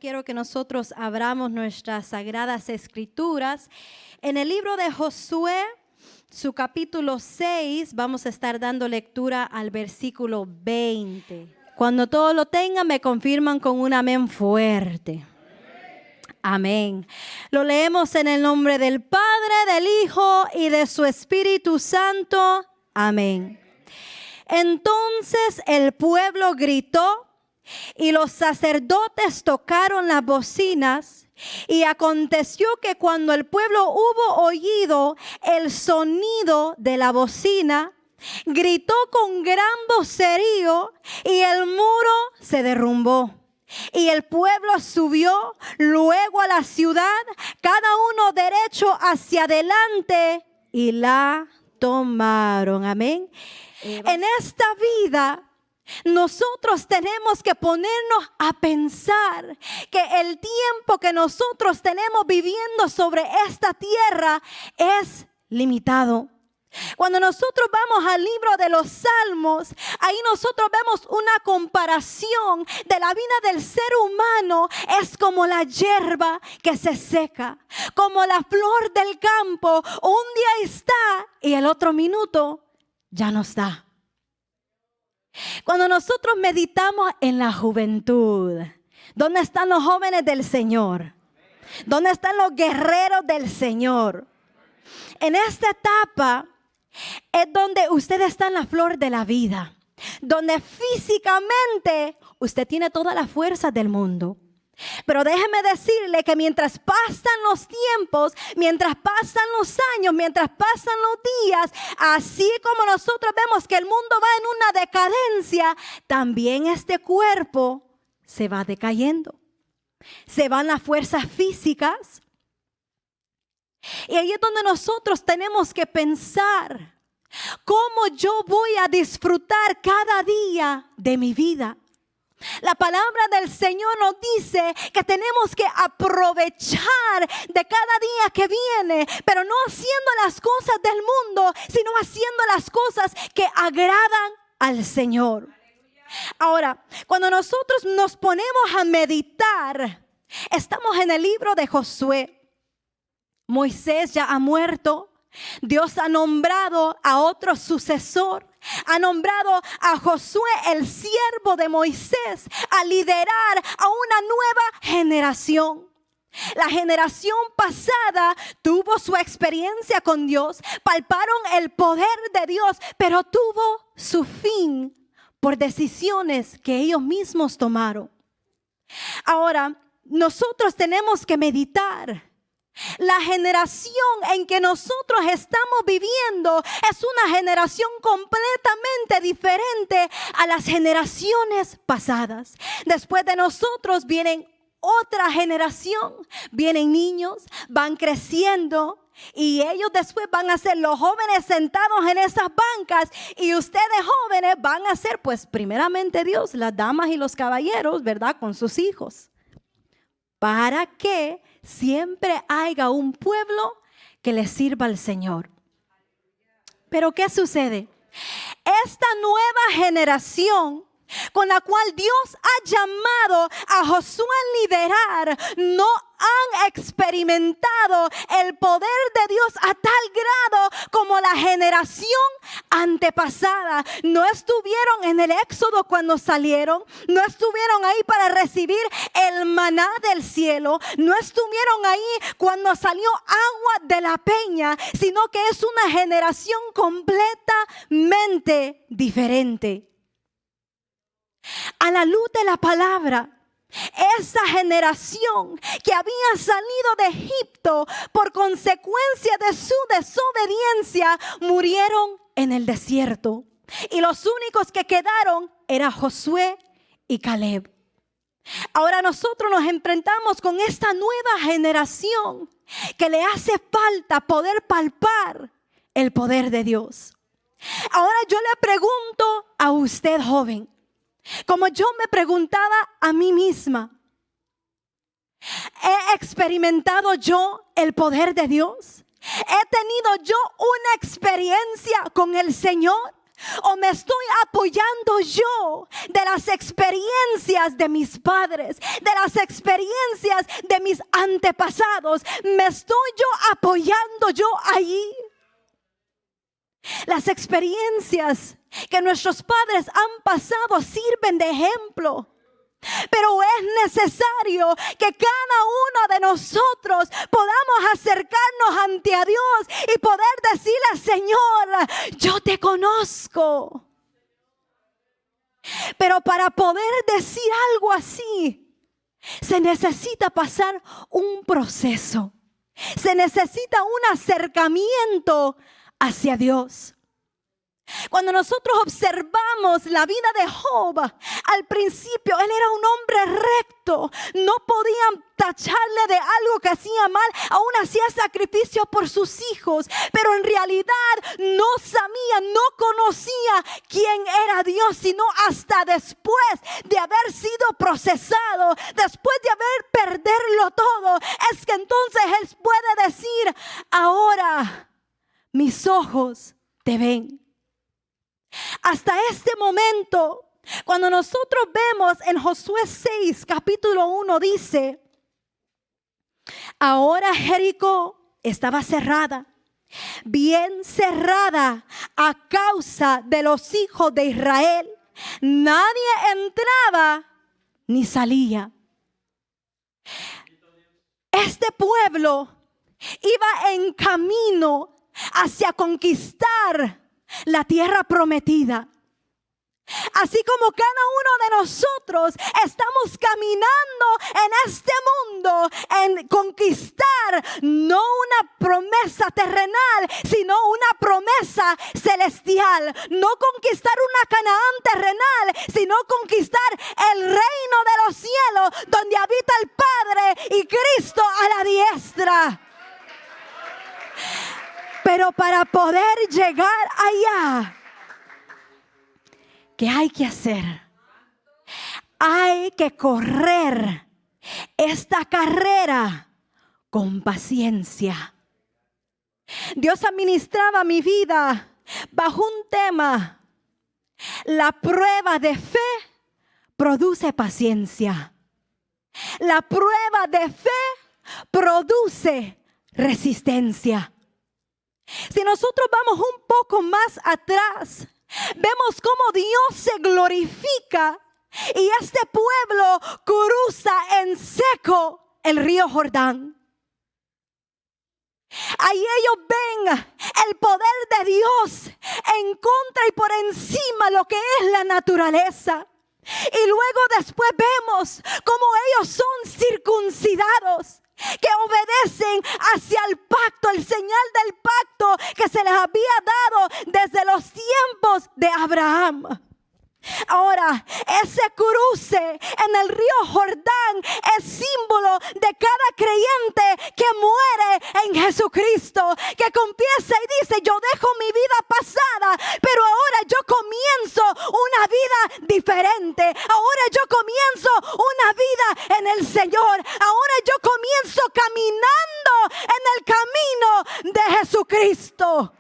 quiero que nosotros abramos nuestras sagradas escrituras. En el libro de Josué, su capítulo 6, vamos a estar dando lectura al versículo 20. Cuando todos lo tengan, me confirman con un amén fuerte. Amén. Lo leemos en el nombre del Padre, del Hijo y de su Espíritu Santo. Amén. Entonces el pueblo gritó y los sacerdotes tocaron las bocinas. Y aconteció que cuando el pueblo hubo oído el sonido de la bocina, gritó con gran vocerío y el muro se derrumbó. Y el pueblo subió luego a la ciudad, cada uno derecho hacia adelante, y la tomaron. Amén. En esta vida nosotros tenemos que ponernos a pensar que el tiempo que nosotros tenemos viviendo sobre esta tierra es limitado. Cuando nosotros vamos al libro de los Salmos, ahí nosotros vemos una comparación de la vida del ser humano. Es como la hierba que se seca, como la flor del campo. Un día está y el otro minuto ya no está. Cuando nosotros meditamos en la juventud, ¿dónde están los jóvenes del Señor? ¿Dónde están los guerreros del Señor? En esta etapa es donde usted está en la flor de la vida, donde físicamente usted tiene toda la fuerza del mundo. Pero déjeme decirle que mientras pasan los tiempos, mientras pasan los años, mientras pasan los días, así como nosotros vemos que el mundo va en una decadencia, también este cuerpo se va decayendo. Se van las fuerzas físicas. Y ahí es donde nosotros tenemos que pensar cómo yo voy a disfrutar cada día de mi vida. La palabra del Señor nos dice que tenemos que aprovechar de cada día que viene, pero no haciendo las cosas del mundo, sino haciendo las cosas que agradan al Señor. Ahora, cuando nosotros nos ponemos a meditar, estamos en el libro de Josué. Moisés ya ha muerto. Dios ha nombrado a otro sucesor. Ha nombrado a Josué, el siervo de Moisés, a liderar a una nueva generación. La generación pasada tuvo su experiencia con Dios, palparon el poder de Dios, pero tuvo su fin por decisiones que ellos mismos tomaron. Ahora, nosotros tenemos que meditar. La generación en que nosotros estamos viviendo es una generación completamente diferente a las generaciones pasadas. Después de nosotros vienen otra generación, vienen niños, van creciendo y ellos después van a ser los jóvenes sentados en esas bancas y ustedes jóvenes van a ser pues primeramente Dios, las damas y los caballeros, ¿verdad? Con sus hijos. Para que siempre haya un pueblo que le sirva al Señor. Pero ¿qué sucede? Esta nueva generación con la cual Dios ha llamado a Josué a liderar, no han experimentado el poder de Dios a tal grado como la generación antepasada. No estuvieron en el éxodo cuando salieron, no estuvieron ahí para recibir el maná del cielo, no estuvieron ahí cuando salió agua de la peña, sino que es una generación completamente diferente. A la luz de la palabra, esa generación que había salido de Egipto por consecuencia de su desobediencia murieron en el desierto. Y los únicos que quedaron eran Josué y Caleb. Ahora nosotros nos enfrentamos con esta nueva generación que le hace falta poder palpar el poder de Dios. Ahora yo le pregunto a usted, joven, como yo me preguntaba a mí misma, ¿he experimentado yo el poder de Dios? ¿He tenido yo una experiencia con el Señor? ¿O me estoy apoyando yo de las experiencias de mis padres, de las experiencias de mis antepasados? ¿Me estoy yo apoyando yo allí? Las experiencias que nuestros padres han pasado sirven de ejemplo. Pero es necesario que cada uno de nosotros podamos acercarnos ante a Dios y poder decirle: Señor, yo te conozco. Pero para poder decir algo así, se necesita pasar un proceso. Se necesita un acercamiento hacia Dios. Cuando nosotros observamos la vida de Job, al principio él era un hombre recto. No podían tacharle de algo que hacía mal. Aún hacía sacrificio por sus hijos. Pero en realidad no sabía, no conocía quién era Dios, sino hasta después de haber sido procesado, después de haber perderlo todo, es que entonces él puede decir: ahora mis ojos te ven. Hasta este momento, cuando nosotros vemos en Josué 6, capítulo 1, dice: ahora Jericó estaba cerrada, bien cerrada a causa de los hijos de Israel. Nadie entraba ni salía. Este pueblo iba en camino hacia conquistar la tierra prometida. Así como cada uno de nosotros estamos caminando en este mundo en conquistar no una promesa terrenal, sino una promesa celestial. No conquistar una Canaán terrenal, sino conquistar el reino de los cielos, donde habita el Padre y Cristo a la diestra. Pero para poder llegar allá, ¿qué hay que hacer? Hay que correr esta carrera con paciencia. Dios administraba mi vida bajo un tema: la prueba de fe produce paciencia. La prueba de fe produce resistencia. Si nosotros vamos un poco más atrás, vemos cómo Dios se glorifica y este pueblo cruza en seco el río Jordán. Ahí ellos ven el poder de Dios en contra y por encima lo que es la naturaleza. Y luego después vemos cómo ellos son circuncidados, que obedecen hacia el pacto, el señal del pacto que se les había dado desde los tiempos de Abraham. Ahora, ese cruce en el río Jordán es símbolo de cada creyente que muere en Jesucristo, que confiesa y dice: yo dejo mi vida pasada, pero ahora yo comienzo una vida diferente. Ahora yo comienzo una vida en el Señor. Ahora yo comienzo caminando en el camino de Jesucristo.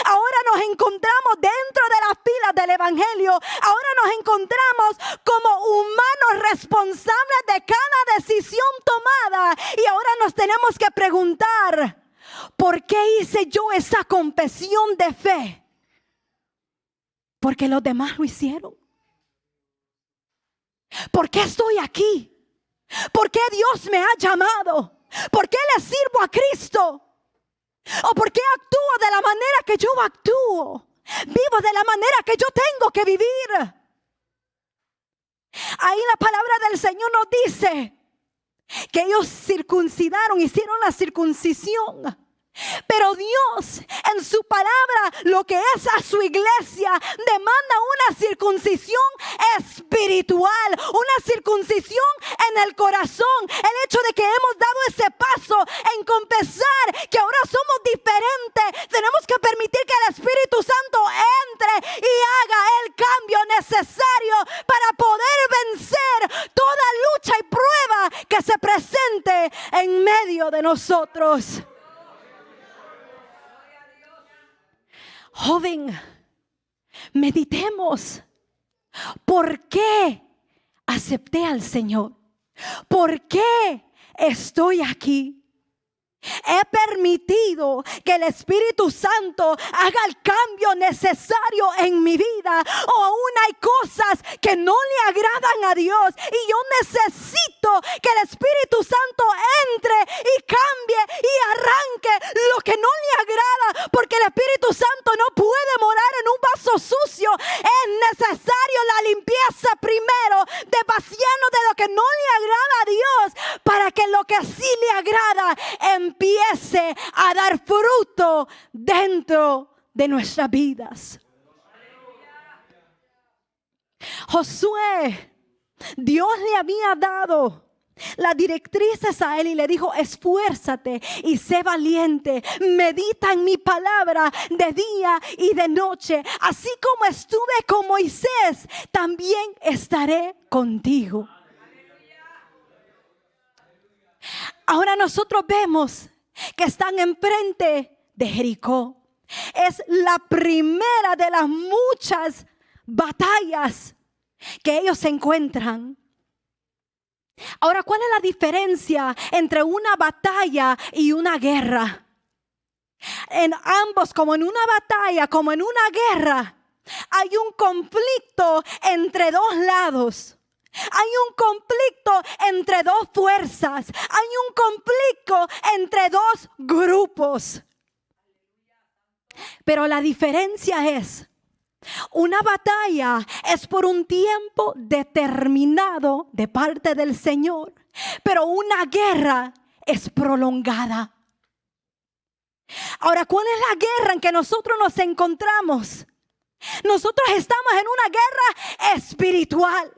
Ahora nos encontramos dentro de las filas del Evangelio. Ahora nos encontramos como humanos responsables de cada decisión tomada. Y ahora nos tenemos que preguntar: ¿por qué hice yo esa confesión de fe? Porque los demás lo hicieron. ¿Por qué estoy aquí? ¿Por qué Dios me ha llamado? ¿Por qué le sirvo a Cristo? ¿O por qué actúo de la manera que yo actúo? Vivo de la manera que yo tengo que vivir. Ahí la palabra del Señor nos dice que ellos circuncidaron, hicieron la circuncisión. Pero Dios en su palabra, lo que es a su iglesia, demanda una circuncisión espiritual, una circuncisión en el corazón. El hecho de que hemos dado ese paso en confesar que ahora somos diferentes, tenemos que permitir que el Espíritu Santo entre y haga el cambio necesario para poder vencer toda lucha y prueba que se presente en medio de nosotros. Joven, meditemos. ¿Por qué acepté al Señor? ¿Por qué estoy aquí? He permitido que el Espíritu Santo haga el cambio necesario en mi vida, o aún hay cosas que no le agradan a Dios y yo necesito que el Espíritu Santo entre y cambie y arranque lo que no le agrada, porque el Espíritu Santo no puede morar en un vaso sucio. Es necesario la limpieza primero, de vaciarnos de lo que no le agrada a Dios, para que lo que sí le agrada empiece a dar fruto dentro de nuestras vidas. Josué, Dios le había dado las directrices a él y le dijo: esfuérzate y sé valiente, medita en mi palabra de día y de noche, así como estuve con Moisés, también estaré contigo. Ahora nosotros vemos que están enfrente de Jericó. Es la primera de las muchas batallas que ellos se encuentran. Ahora, ¿cuál es la diferencia entre una batalla y una guerra? En ambos, como en una batalla, como en una guerra, hay un conflicto entre dos lados. Hay un conflicto entre dos fuerzas. Hay un conflicto entre dos grupos. Pero la diferencia es: una batalla es por un tiempo determinado de parte del Señor, pero una guerra es prolongada. Ahora, ¿cuál es la guerra en que nosotros nos encontramos? Nosotros estamos en una guerra espiritual.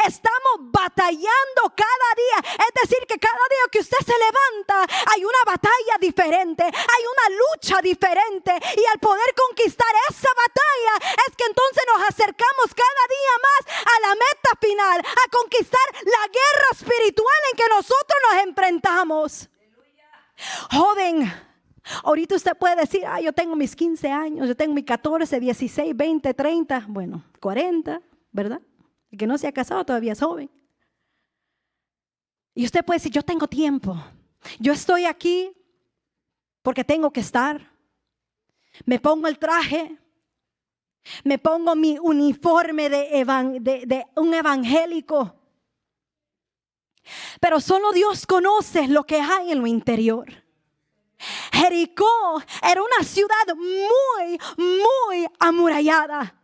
Estamos batallando cada día. Es decir, que cada día que usted se levanta hay una batalla diferente, hay una lucha diferente. Y al poder conquistar esa batalla es que entonces nos acercamos cada día más a la meta final, a conquistar la guerra espiritual en que nosotros nos enfrentamos. Joven, ahorita usted puede decir: yo tengo mis 15 años, yo tengo mis 14, 16, 20, 30, bueno, 40, ¿verdad? El que no se ha casado todavía es joven. Y usted puede decir: yo tengo tiempo, yo estoy aquí porque tengo que estar. Me pongo el traje, me pongo mi uniforme de un evangélico. Pero solo Dios conoce lo que hay en lo interior. Jericó era una ciudad muy amurallada.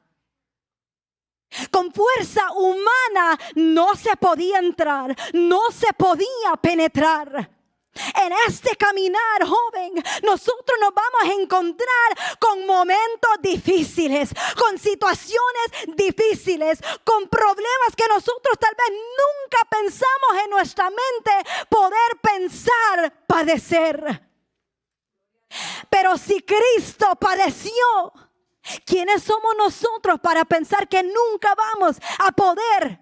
Con fuerza humana no se podía entrar, no se podía penetrar. En este caminar, joven, nosotros nos vamos a encontrar con momentos difíciles, con situaciones difíciles, con problemas que nosotros tal vez nunca pensamos en nuestra mente poder pensar, padecer. Pero si Cristo padeció, ¿quiénes somos nosotros para pensar que nunca vamos a poder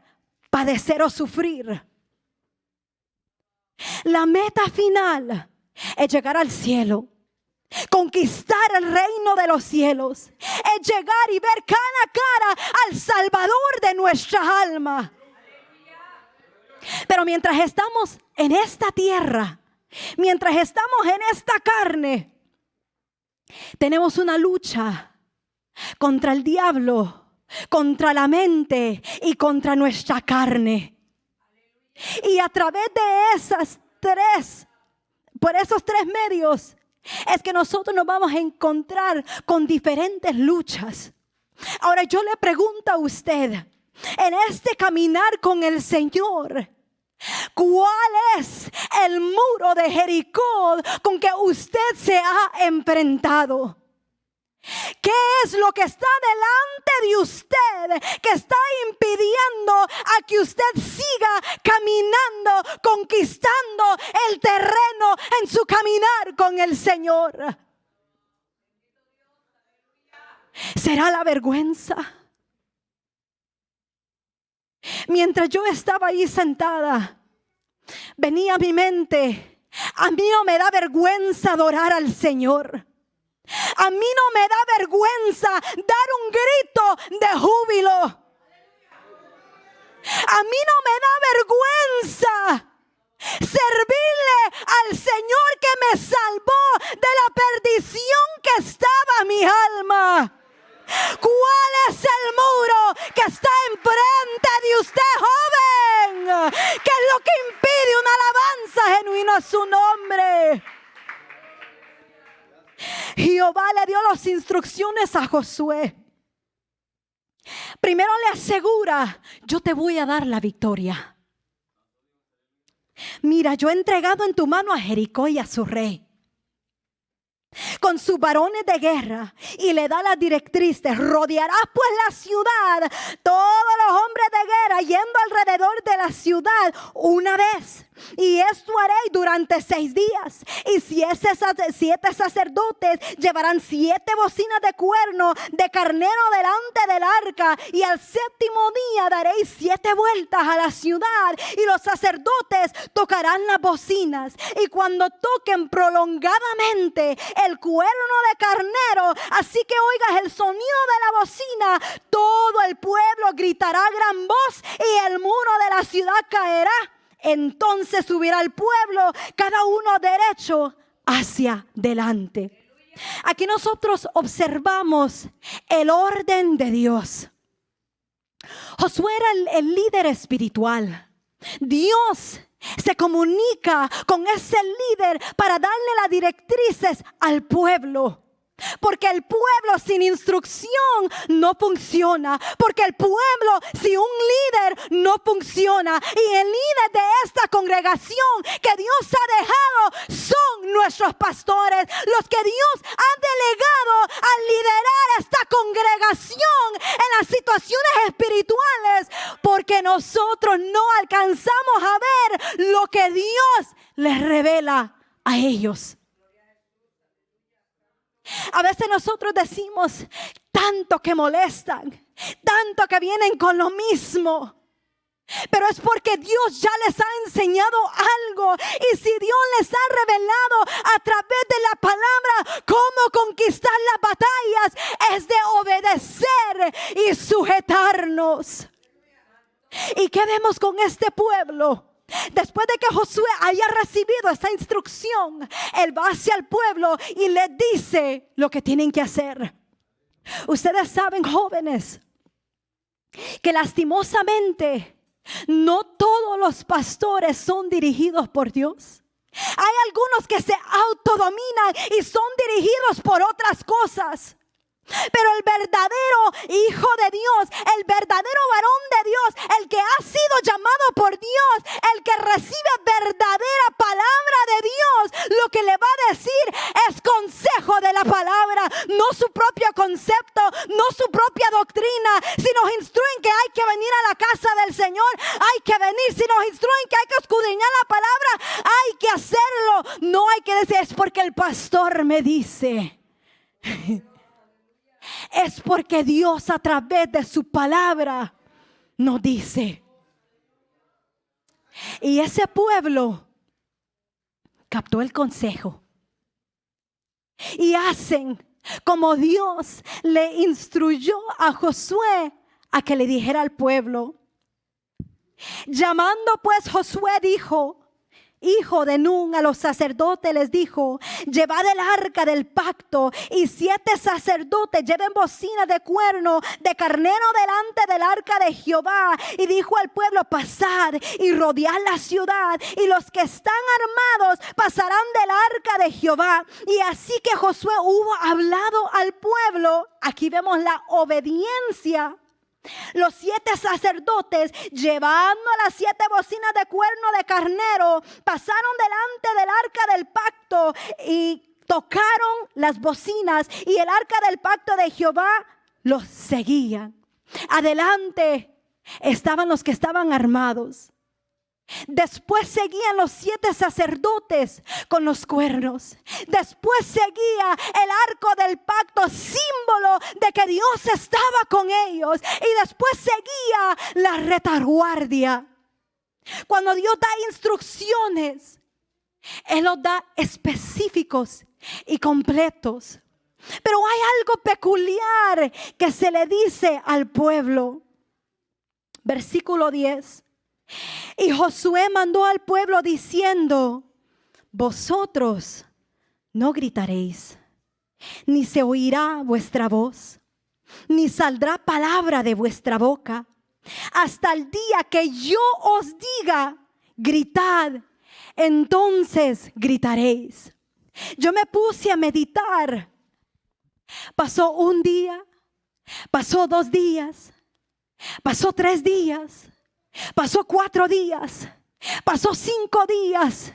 padecer o sufrir? La meta final es llegar al cielo, conquistar el reino de los cielos, es llegar y ver cara a cara al Salvador de nuestra alma. Pero mientras estamos en esta tierra, mientras estamos en esta carne, tenemos una lucha contra el diablo, contra la mente y contra nuestra carne. Y a través de por esos tres medios, es que nosotros nos vamos a encontrar con diferentes luchas. Ahora yo le pregunto a usted, en este caminar con el Señor, ¿cuál es el muro de Jericó con que usted se ha enfrentado? ¿Qué es lo que está delante de usted que está impidiendo a que usted siga caminando, conquistando el terreno en su caminar con el Señor? ¿Será la vergüenza? Mientras yo estaba ahí sentada, venía a mi mente: a mí no me da vergüenza adorar al Señor. A mí no me da vergüenza dar un grito grito de júbilo. A mí no me da vergüenza servirle al Señor que me salvó de la perdición que estaba mi alma. ¿Cuál es el muro que está enfrente de usted, joven? ¿Qué es lo que impide una alabanza genuina a su nombre? Jehová le dio las instrucciones a Josué. Primero le asegura: yo te voy a dar la victoria. Mira, yo he entregado en tu mano a Jericó y a su rey, con sus varones de guerra, y le da las directrices: rodearás pues la ciudad, todos los hombres de guerra yendo alrededor de la ciudad una vez, y esto haréis durante 6 días. Y 7 sacerdotes llevarán 7 bocinas de cuerno de carnero delante del arca, y al 7º día daréis 7 vueltas a la ciudad, y los sacerdotes tocarán las bocinas, y cuando toquen prolongadamente el cuerno de carnero, así que oigas el sonido de la bocina, todo el pueblo gritará a gran voz y el muro de la ciudad caerá. Entonces subirá el pueblo, cada uno derecho hacia delante. Aquí nosotros observamos el orden de Dios. Josué era el líder espiritual. Dios se comunica con ese líder para darle las directrices al pueblo. Porque el pueblo sin instrucción no funciona. Porque el pueblo sin un líder no funciona. Y el líder de esta congregación que Dios ha dejado son nuestros pastores. Los que Dios ha delegado a liderar esta congregación en las situaciones espirituales. Porque nosotros no alcanzamos a ver lo que Dios les revela a ellos. A veces nosotros decimos: tanto que molestan, tanto que vienen con lo mismo. Pero es porque Dios ya les ha enseñado algo. Y si Dios les ha revelado a través de la palabra cómo conquistar las batallas, es de obedecer y sujetarnos. ¿Y qué vemos con este pueblo? Después de que Josué haya recibido esa instrucción, él va hacia el pueblo y les dice lo que tienen que hacer. Ustedes saben, jóvenes, que lastimosamente no todos los pastores son dirigidos por Dios. Hay algunos que se autodominan y son dirigidos por otras cosas. Pero el verdadero hijo de Dios, el verdadero varón de Dios, el que ha sido llamado por Dios, el que recibe verdadera palabra de Dios, lo que le va a decir es consejo de la palabra, no su propio concepto, no su propia doctrina. Si nos instruyen que hay que venir a la casa del Señor, hay que venir. Si nos instruyen que hay que escudriñar la palabra, hay que hacerlo. No hay que decir: es porque el pastor me dice. Es porque Dios a través de su palabra nos dice. Y ese pueblo captó el consejo y hacen como Dios le instruyó a Josué a que le dijera al pueblo. Llamando pues Josué dijo, hijo de Nun, a los sacerdotes les dijo: llevad el arca del pacto, y 7 sacerdotes lleven bocinas de cuerno de carnero delante del arca de Jehová. Y dijo al pueblo: pasad y rodead la ciudad, y los que están armados pasarán del arca de Jehová. Y así que Josué hubo hablado al pueblo. Aquí vemos la obediencia. Los 7 sacerdotes, llevando las 7 bocinas de cuerno de carnero, pasaron delante del arca del pacto y tocaron las bocinas, y el arca del pacto de Jehová los seguía. Adelante estaban los que estaban armados. Después seguían los 7 sacerdotes con los cuernos. Después seguía el arco del pacto, símbolo de que Dios estaba con ellos. Y después seguía la retaguardia. Cuando Dios da instrucciones, Él los da específicos y completos. Pero hay algo peculiar que se le dice al pueblo. Versículo 10. Y Josué mandó al pueblo diciendo: vosotros no gritaréis, ni se oirá vuestra voz, ni saldrá palabra de vuestra boca, hasta el día que yo os diga: gritad, entonces gritaréis. Yo me puse a meditar. Pasó un día, pasó 2 días, pasó 3 días, pasó 4 días, pasó 5 días,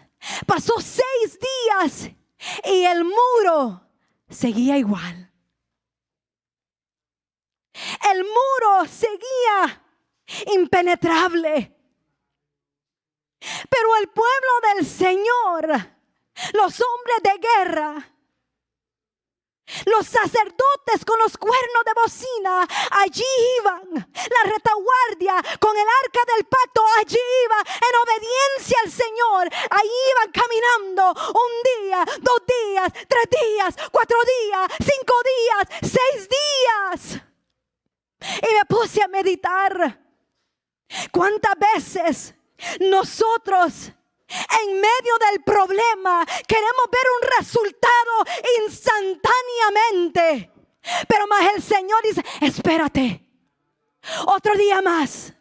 pasó 6 días y el muro seguía igual. El muro seguía impenetrable. Pero el pueblo del Señor, los hombres de guerra, los sacerdotes con los cuernos de bocina, allí iban. La retaguardia con el arca del pacto, allí iba en obediencia al Señor. Ahí iban caminando 1 día, 2 días, 3 días, 4 días, 5 días, 6 días. Y me puse a meditar. ¿Cuántas veces nosotros en medio del problema queremos ver un resultado instantáneamente? Pero más el Señor dice: espérate, otro día más,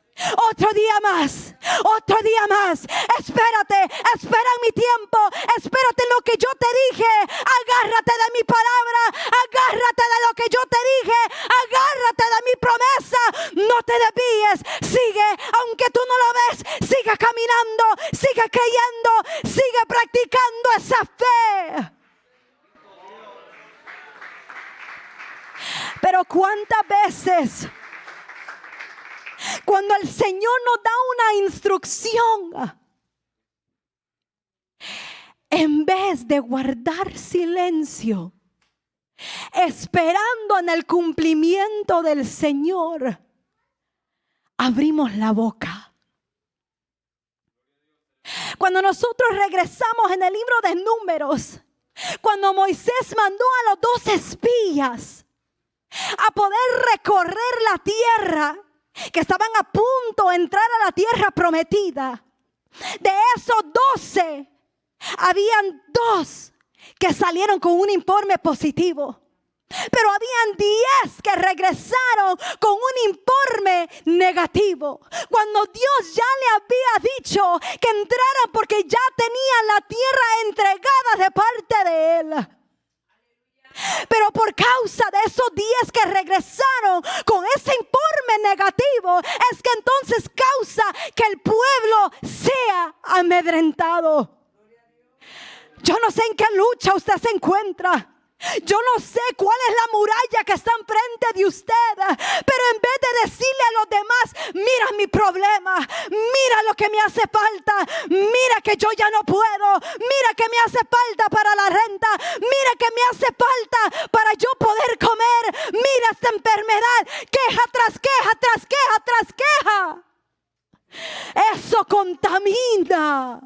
otro día más, otro día más. Espérate, espera en mi tiempo, espérate en lo que yo te dije. Agárrate de mi palabra, agárrate de lo que yo te dije, agárrate de mi promesa. No te desvíes, sigue, aunque tú no lo ves, sigue caminando, sigue creyendo, sigue practicando esa fe. Pero cuántas veces cuando el Señor nos da una instrucción, en vez de guardar silencio, esperando en el cumplimiento del Señor, abrimos la boca. Cuando nosotros regresamos en el libro de Números, cuando Moisés mandó a los 2 espías a poder recorrer la tierra, que estaban a punto de entrar a la tierra prometida, de esos 12, habían 2 que salieron con un informe positivo. Pero habían 10 que regresaron con un informe negativo. Cuando Dios ya le había dicho que entraran porque ya tenían la tierra entregada de parte de Él. Pero por causa de esos 10 que regresaron con ese informe negativo, es que entonces causa que el pueblo sea amedrentado. Yo no sé en qué lucha usted se encuentra. Yo no sé cuál es la muralla que está enfrente de usted, pero en vez de decirle a los demás: mira mi problema, mira lo que me hace falta, mira que yo ya no puedo, mira que me hace falta para la renta, mira que me hace falta para yo poder comer, mira esta enfermedad, queja tras queja, tras queja, tras queja. Eso contamina.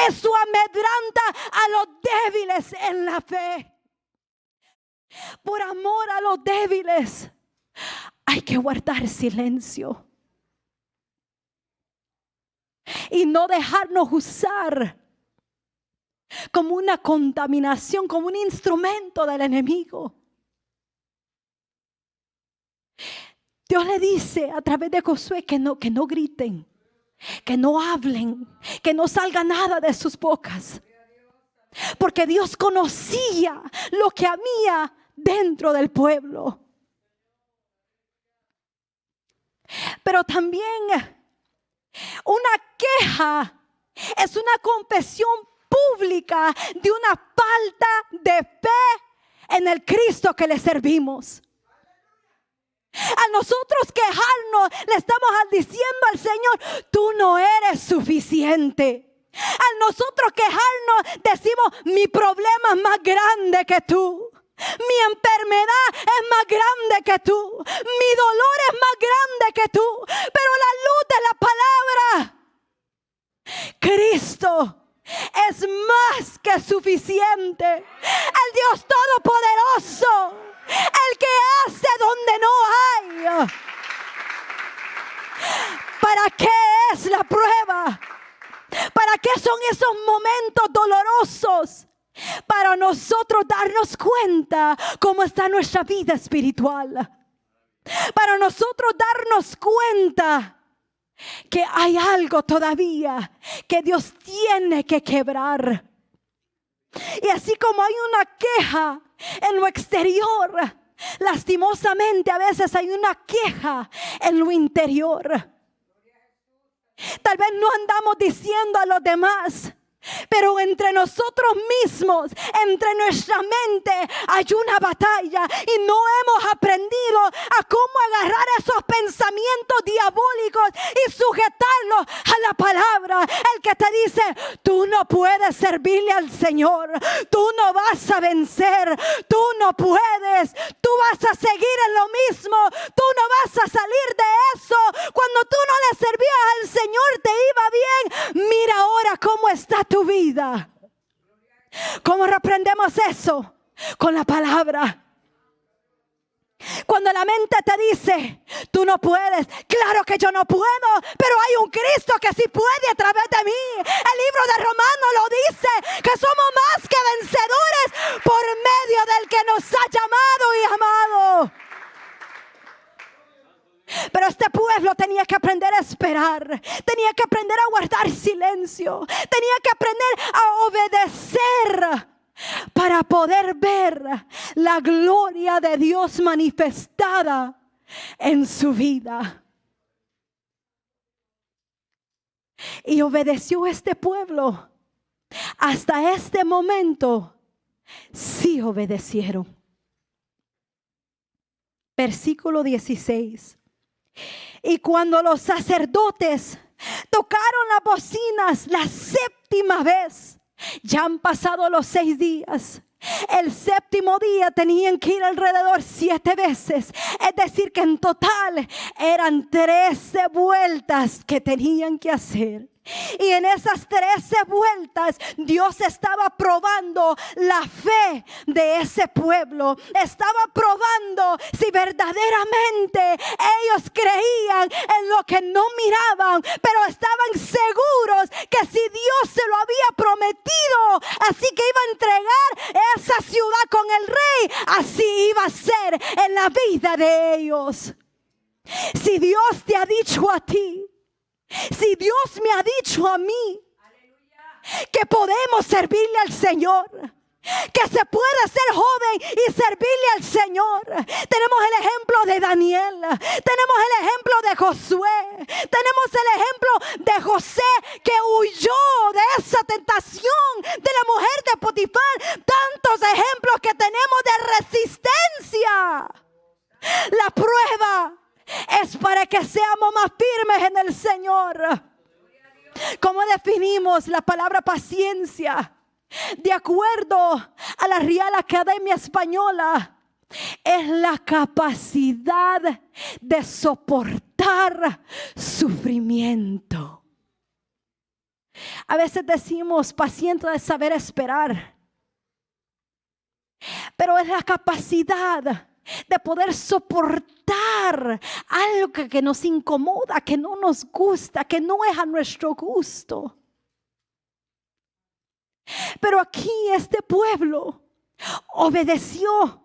Eso amedranta a los débiles en la fe. Por amor a los débiles, hay que guardar silencio y no dejarnos usar como una contaminación, como un instrumento del enemigo. Dios le dice a través de Josué que no griten, que no hablen, que no salga nada de sus bocas, porque Dios conocía lo que había dentro del pueblo. Pero también una queja es una confesión pública de una falta de fe en el Cristo que le servimos. A nosotros quejarnos, le estamos diciendo al Señor: tú no eres suficiente. A nosotros quejarnos, decimos: mi problema es más grande que tú. Mi enfermedad es más grande que tú. Mi dolor es más grande que tú. Pero la luz de la palabra, Cristo, es más que suficiente. El Dios Todopoderoso, el que hace donde no hay. ¿Para qué es la prueba? ¿Para qué son esos momentos dolorosos? Para nosotros darnos cuenta cómo está nuestra vida espiritual. Para nosotros darnos cuenta que hay algo todavía que Dios tiene que quebrar. Y así como hay una queja en lo exterior, lastimosamente a veces hay una queja en lo interior. Tal vez no andamos diciendo a los demás, pero entre nosotros mismos, entre nuestra mente hay una batalla y no hemos aprendido a cómo agarrar esos pensamientos diabólicos y sujetarlos a la palabra. El que te dice, tú no puedes servirle al Señor, tú no vas a vencer, tú no puedes, tú vas a seguir en lo mismo, tú no vas a salir de eso. Cuando tú no le servías al Señor te iba bien. Mira ahora cómo está tu vida. ¿Cómo reprendemos eso? Con la palabra. Cuando la mente te dice, tú no puedes, claro que yo no puedo, pero hay un Cristo que sí puede a través de mí. El libro de Romanos lo dice, que somos más que vencedores por medio del que nos ha llamado y amado. Pero este pueblo tenía que aprender a esperar, tenía que aprender a guardar silencio, tenía que aprender a obedecer para poder ver la gloria de Dios manifestada en su vida. Y obedeció este pueblo. Hasta este momento sí obedecieron. Versículo 16. Y cuando los sacerdotes tocaron las bocinas la séptima vez, ya han pasado los 6 días. El séptimo día tenían que ir alrededor 7 veces. Es decir, que en total eran 13 vueltas que tenían que hacer. Y en esas 13 vueltas Dios estaba probando la fe de ese pueblo. Estaba probando si verdaderamente ellos creían en lo que no miraban, pero estaban seguros que si Dios se lo había prometido, así que iba a entregar esa ciudad con el rey, así iba a ser en la vida de ellos. Si Dios te ha dicho a ti, si Dios me ha dicho a mí que podemos servirle al Señor, que se puede ser joven y servirle al Señor. Tenemos el ejemplo de Daniel, tenemos el ejemplo de Josué, tenemos el ejemplo de José que huyó de esa tentación de la mujer de Potifar. Tantos ejemplos que tenemos de resistencia. La prueba es para que seamos más firmes en el Señor. ¿Cómo definimos la palabra paciencia? De acuerdo a la Real Academia Española, es la capacidad de soportar sufrimiento. A veces decimos paciente de saber esperar, pero es la capacidad de poder soportar algo que nos incomoda, que no nos gusta, que no es a nuestro gusto. Pero aquí este pueblo obedeció.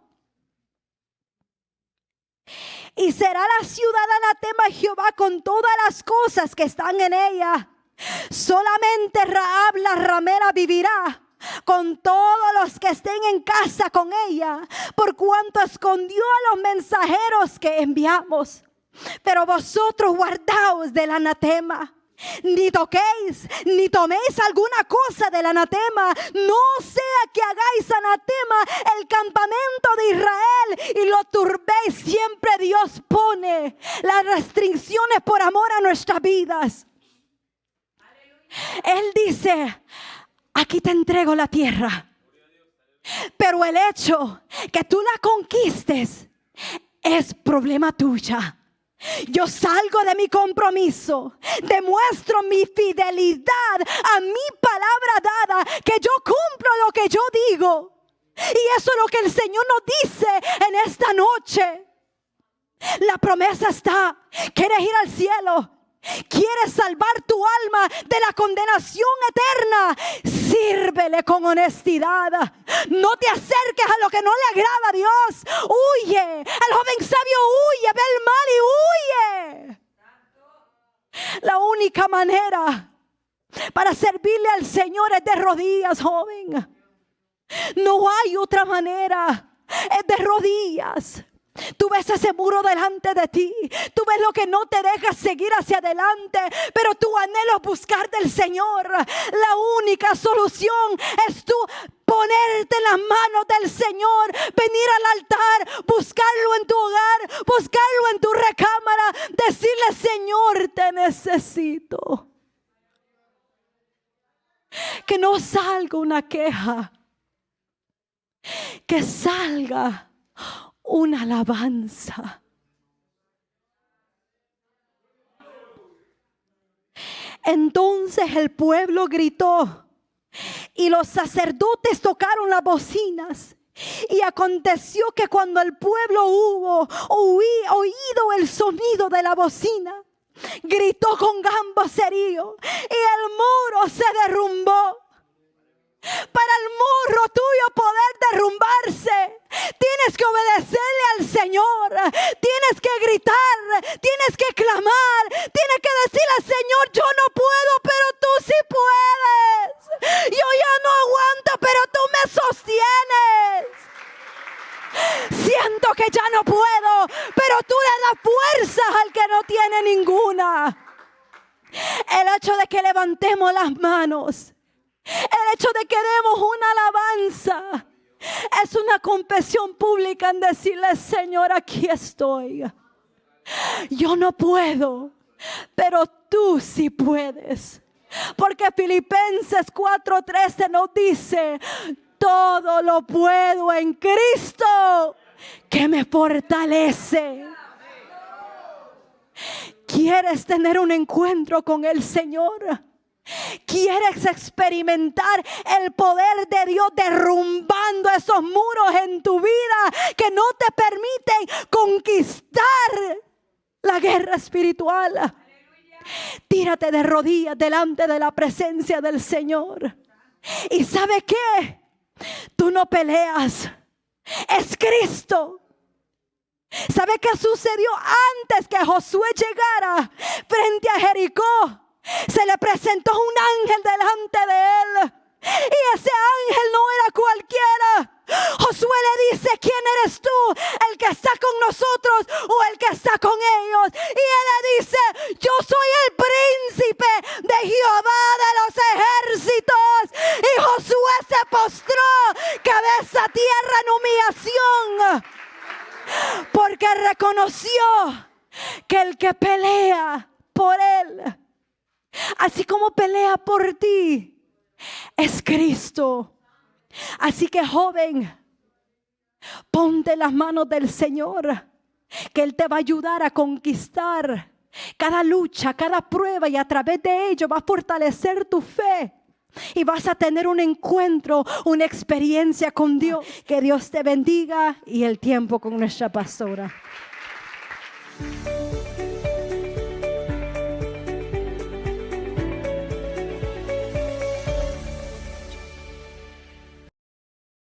Y será la ciudad anatema a Jehová con todas las cosas que están en ella. Solamente Rahab la ramera vivirá con todos los que estén en casa con ella, por cuanto escondió a los mensajeros que enviamos. Pero vosotros guardaos del anatema. Ni toquéis, ni toméis alguna cosa del anatema, no sea que hagáis anatema el campamento de Israel y lo turbéis. Siempre Dios pone las restricciones por amor a nuestras vidas. Él dice: aquí te entrego la tierra, pero el hecho que tú la conquistes es problema tuya. Yo salgo de mi compromiso, demuestro mi fidelidad a mi palabra dada, que yo cumplo lo que yo digo. Y eso es lo que el Señor nos dice en esta noche. La promesa está. ¿Quieres ir al cielo? ¿Quieres salvar tu alma de la condenación eterna? Sírvele con honestidad. No te acerques a lo que no le agrada a Dios. Huye. El joven sabio huye, ve el mal y huye. La única manera para servirle al Señor es de rodillas, joven. No hay otra manera. Es de rodillas. Tú ves ese muro delante de ti. Tú ves lo que no te deja seguir hacia adelante. Pero tu anhelo es buscar del Señor. La única solución es tú ponerte en las manos del Señor. Venir al altar. Buscarlo en tu hogar. Buscarlo en tu recámara. Decirle: Señor, te necesito. Que no salga una queja. Que salga una alabanza. Entonces el pueblo gritó y los sacerdotes tocaron las bocinas. Y aconteció que cuando el pueblo hubo oído el sonido de la bocina, gritó con gran vocerío y el muro se derrumbó. Para el muro tuyo poder derrumbarse, tienes que obedecerle al Señor. Tienes que gritar, tienes que clamar, tienes que decirle al Señor: yo no puedo, pero tú sí puedes. Yo ya no aguanto, pero tú me sostienes. Siento que ya no puedo, pero tú le das fuerzas al que no tiene ninguna. El hecho de que levantemos las manos, el hecho de que demos una alabanza, es una confesión pública en decirle: Señor, aquí estoy. Yo no puedo, pero tú sí puedes. Porque Filipenses 4:13 nos dice: todo lo puedo en Cristo que me fortalece. ¿Quieres tener un encuentro con el Señor? ¿Quieres experimentar el poder de Dios derrumbando esos muros en tu vida que no te permiten conquistar la guerra espiritual? Tírate de rodillas delante de la presencia del Señor. ¿Y sabe qué? Tú no peleas. Es Cristo. ¿Sabe qué sucedió antes que Josué llegara frente a Jericó? Se le presentó un ángel delante de él. Y ese ángel no era cualquiera. Josué le dice: ¿quién eres tú? ¿El que está con nosotros o el que está con ellos? Y él le dice: yo soy el príncipe de Jehová de los ejércitos. Y Josué se postró cabeza a tierra en humillación, porque reconoció que el que pelea por él, así como pelea por ti, es Cristo. Así que, joven, ponte en las manos del Señor, que Él te va a ayudar a conquistar cada lucha, cada prueba, y a través de ello va a fortalecer tu fe. Y vas a tener un encuentro, una experiencia con Dios. Que Dios te bendiga. Y el tiempo con nuestra pastora.